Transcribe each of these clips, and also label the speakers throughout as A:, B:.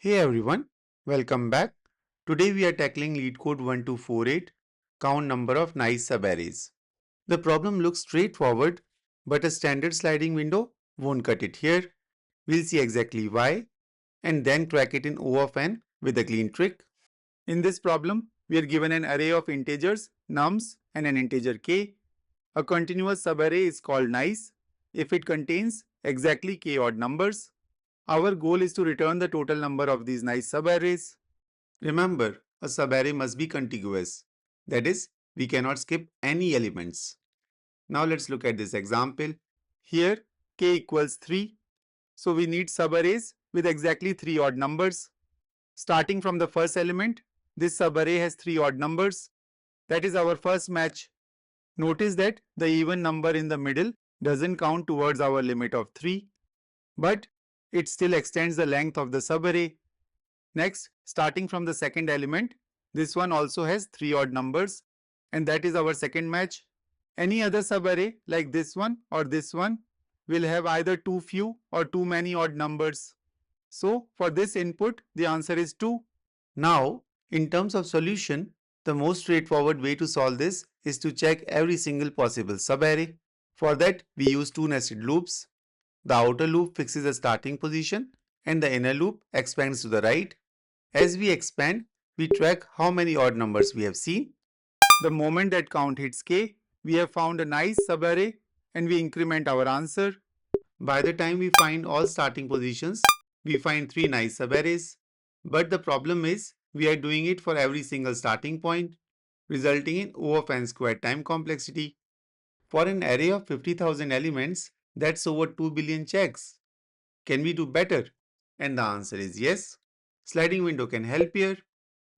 A: Hey everyone, welcome back. Today we are tackling Leetcode 1248, count number of nice subarrays. The problem looks straightforward, but a standard sliding window won't cut it here. We'll see exactly why and then crack it in O of n with a clean trick. In this problem, we are given an array of integers, nums and an integer k. A continuous subarray is called nice if it contains exactly k odd numbers. Our goal is to return the total number of these nice subarrays. Remember, a subarray must be contiguous. That is, we cannot skip any elements. Now let's look at this example. Here, k equals 3. So we need subarrays with exactly 3 odd numbers. Starting from the first element, this subarray has 3 odd numbers. That is our first match. Notice that the even number in the middle doesn't count towards our limit of 3, but it still extends the length of the subarray. Next, starting from the second element, this one also has 3 odd numbers, and that is our second match. Any other subarray like this one or this one will have either too few or too many odd numbers. So for this input, the answer is 2. Now, in terms of solution, the most straightforward way to solve this is to check every single possible subarray. For that, we use two nested loops. The outer loop fixes the starting position and the inner loop expands to the right. As we expand, we track how many odd numbers we have seen. The moment that count hits k, we have found a nice subarray and we increment our answer. By the time we find all starting positions, we find 3 nice subarrays. But the problem is, we are doing it for every single starting point, resulting in O of n squared time complexity. For an array of 50,000 elements, that's over 2 billion checks. Can we do better? And the answer is yes. Sliding window can help here.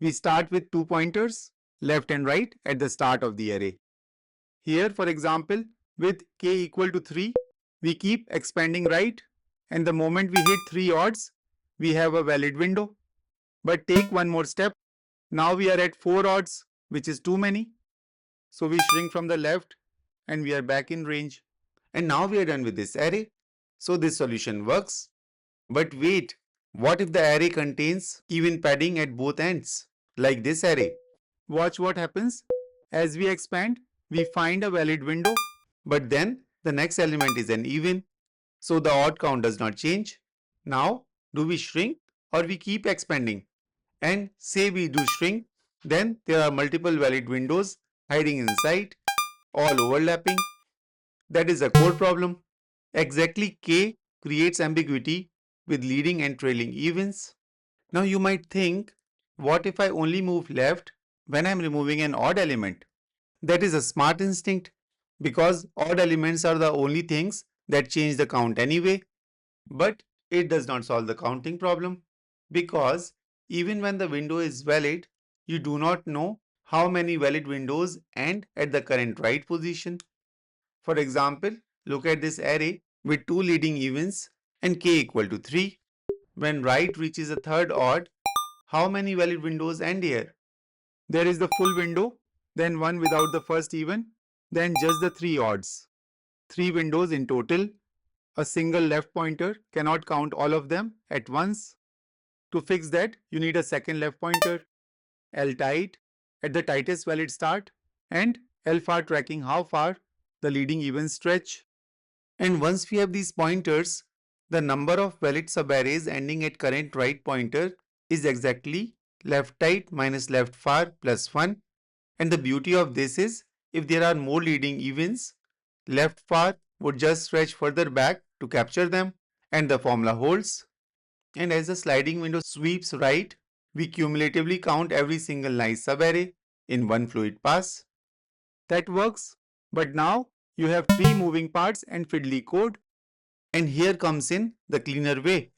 A: We start with 2 pointers, left and right, at the start of the array. Here, for example, with k equal to 3, we keep expanding right, and the moment we hit 3 odds, we have a valid window. But take one more step. Now we are at 4 odds, which is too many. So we shrink from the left and we are back in range. And now we are done with this array. So this solution works. But wait, what if the array contains even padding at both ends, like this array? Watch what happens. As we expand, we find a valid window, but then the next element is an even, so the odd count does not change. Now, do we shrink or we keep expanding? And say we do shrink, then there are multiple valid windows hiding inside, all overlapping. That is a core problem. Exactly k creates ambiguity with leading and trailing evens. Now you might think, what if I only move left when I am removing an odd element? That is a smart instinct because odd elements are the only things that change the count anyway. But it does not solve the counting problem because even when the window is valid, you do not know how many valid windows end at the current right position. For example, look at this array with two leading evens and k equal to 3. When right reaches a third odd, how many valid windows end here? There is the full window, then one without the first even, then just the 3 odds. 3 windows in total. A single left pointer cannot count all of them at once. To fix that, you need a second left pointer, L tight, at the tightest valid start, and L far tracking how far the leading evens stretch. And once we have these pointers, the number of valid subarrays ending at current right pointer is exactly left tight minus left far plus 1. And the beauty of this is, if there are more leading evens, left far would just stretch further back to capture them, and the formula holds. And as the sliding window sweeps right, we cumulatively count every single nice subarray in one fluid pass. That works, but now you have 3 moving parts and fiddly code. And here comes in the cleaner way.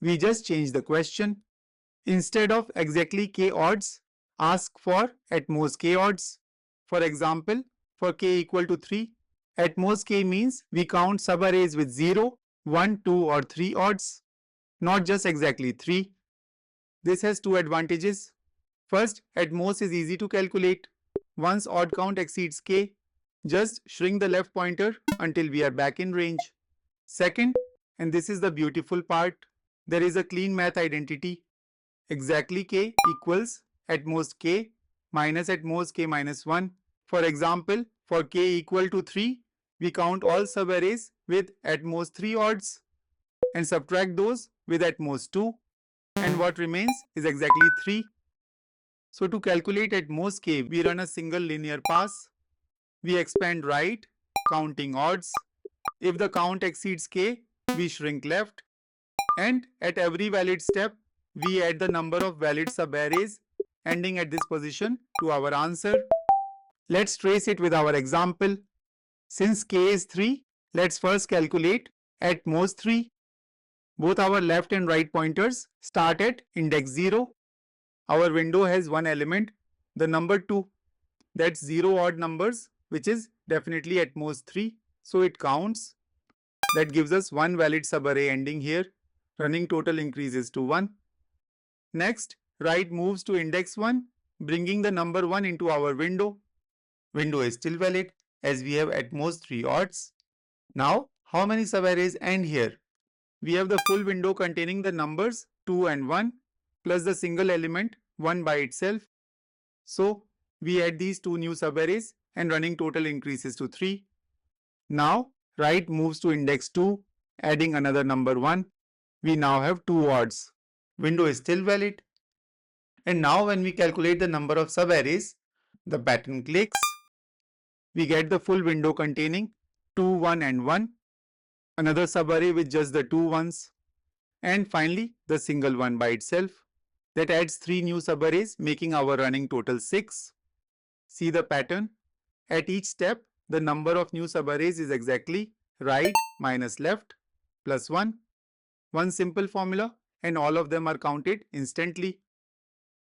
A: We just change the question. Instead of exactly k odds, ask for at most k odds. For example, for k equal to 3, at most k means we count subarrays with 0, 1, 2 or 3 odds, not just exactly 3. This has two advantages. First, at most is easy to calculate. Once odd count exceeds k, just shrink the left pointer until we are back in range. Second, and this is the beautiful part, there is a clean math identity. Exactly k equals at most k minus at most k minus 1. For example, for k equal to 3, we count all subarrays with at most 3 odds and subtract those with at most 2, and what remains is exactly 3. So to calculate at most k, we run a single linear pass. We expand right, counting odds. If the count exceeds k, we shrink left, and at every valid step, we add the number of valid subarrays ending at this position to our answer. Let's trace it with our example. Since k is 3, let's first calculate at most 3. Both our left and right pointers start at index 0. Our window has one element, the number 2. That's 0 odd numbers, which is definitely at most 3. So it counts. That gives us one valid subarray ending here. Running total increases to 1. Next, right moves to index 1, bringing the number 1 into our window. Window is still valid as we have at most 3 odds. Now, how many subarrays end here? We have the full window containing the numbers 2 and 1 plus the single element 1 by itself. So, we add these two new subarrays and running total increases to 3. Now, right moves to index 2, adding another number 1. We now have 2 odds. Window is still valid. And now when we calculate the number of subarrays, the pattern clicks. We get the full window containing 2, 1 and 1. Another subarray with just the 2 ones. And finally, the single one by itself. That adds 3 new subarrays, making our running total 6. See the pattern? At each step, the number of new subarrays is exactly right minus left plus 1. One simple formula and all of them are counted instantly.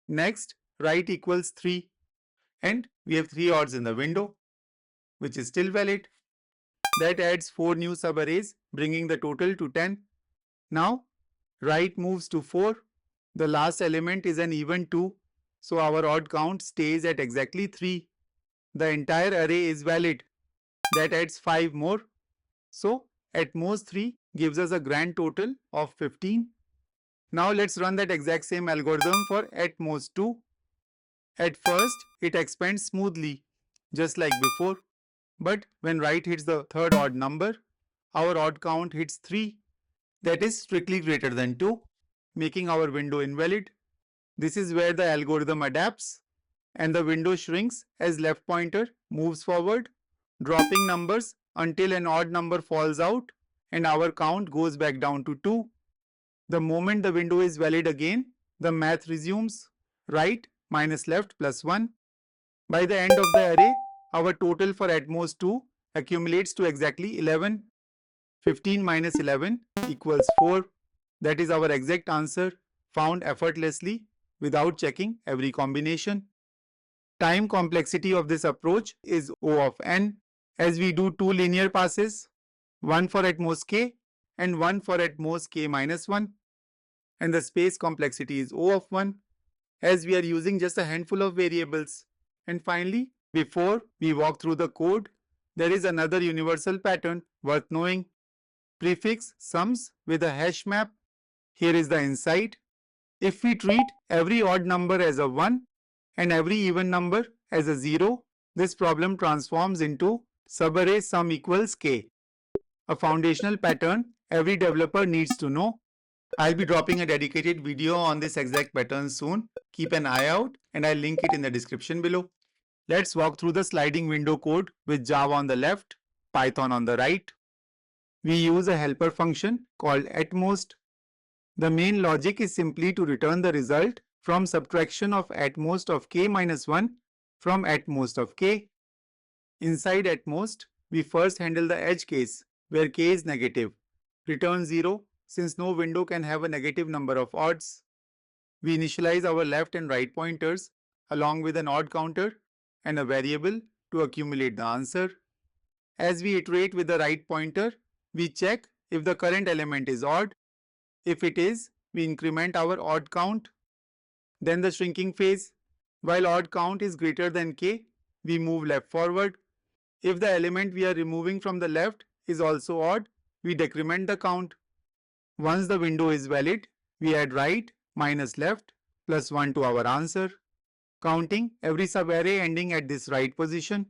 A: Next, right equals 3 and we have 3 odds in the window, which is still valid. That adds 4 new subarrays, bringing the total to 10. Now, right moves to 4. The last element is an even 2, so our odd count stays at exactly 3. The entire array is valid. That adds 5 more. So, at most 3 gives us a grand total of 15. Now, let's run that exact same algorithm for at most 2. At first, it expands smoothly, just like before. But when right hits the third odd number, our odd count hits 3. That is strictly greater than 2, making our window invalid. This is where the algorithm adapts and the window shrinks as left pointer moves forward, dropping numbers until an odd number falls out and our count goes back down to 2. The moment the window is valid again, the math resumes, right minus left plus 1. By the end of the array, our total for at most 2 accumulates to exactly 11. 15 minus 11 equals 4. That is our exact answer, found effortlessly without checking every combination. Time complexity of this approach is O of n, as we do 2 linear passes, one for at most k and one for at most k minus 1. And the space complexity is O of 1, as we are using just a handful of variables. And finally, before we walk through the code, there is another universal pattern worth knowing. Prefix sums with a hash map. Here is the insight. If we treat every odd number as a 1 and every even number as a 0, this problem transforms into subarray sum equals k, a foundational pattern every developer needs to know. I'll be dropping a dedicated video on this exact pattern soon. Keep an eye out and I'll link it in the description below. Let's walk through the sliding window code with Java on the left, Python on the right. We use a helper function called atmost. The main logic is simply to return the result from subtraction of atmost of k minus 1 from atmost of k. Inside atmost, we first handle the edge case where k is negative. Return 0 since no window can have a negative number of odds. We initialize our left and right pointers along with an odd counter and a variable to accumulate the answer. As we iterate with the right pointer, we check if the current element is odd. If it is, we increment our odd count. Then the shrinking phase. While odd count is greater than k, we move left forward. If the element we are removing from the left is also odd, we decrement the count. Once the window is valid, We add right minus left plus 1 to our answer, counting every subarray ending at this right position.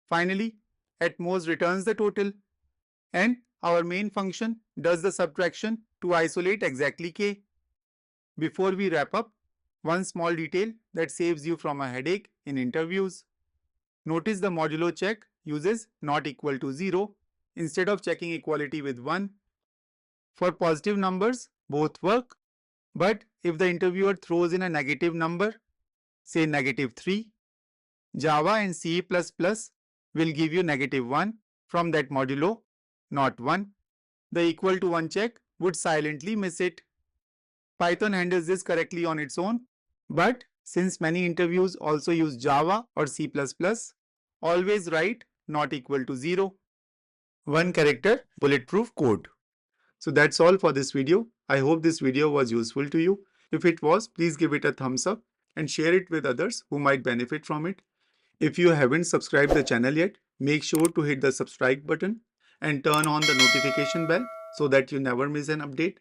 A: Finally, at most returns the total, and our main function does the subtraction to isolate exactly k. Before we wrap up, one small detail that saves you from a headache in interviews. Notice the modulo check uses not equal to 0 instead of checking equality with 1. For positive numbers, both work, but if the interviewer throws in a negative number, say negative 3, Java and C++ will give you negative 1 from that modulo, not 1. The equal to 1 check would silently miss it. Python handles this correctly on its own, but since many interviews also use Java or C++, always write not equal to 0. One character bulletproof code. So that's all for this video. I hope this video was useful to you. If it was, please give it a thumbs up and share it with others who might benefit from it. If you haven't subscribed the channel yet, make sure to hit the subscribe button and turn on the notification bell so that you never miss an update.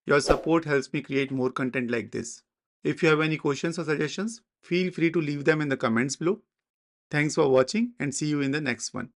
A: Your support helps me create more content like this. If you have any questions or suggestions, feel free to leave them in the comments below. Thanks for watching and see you in the next one.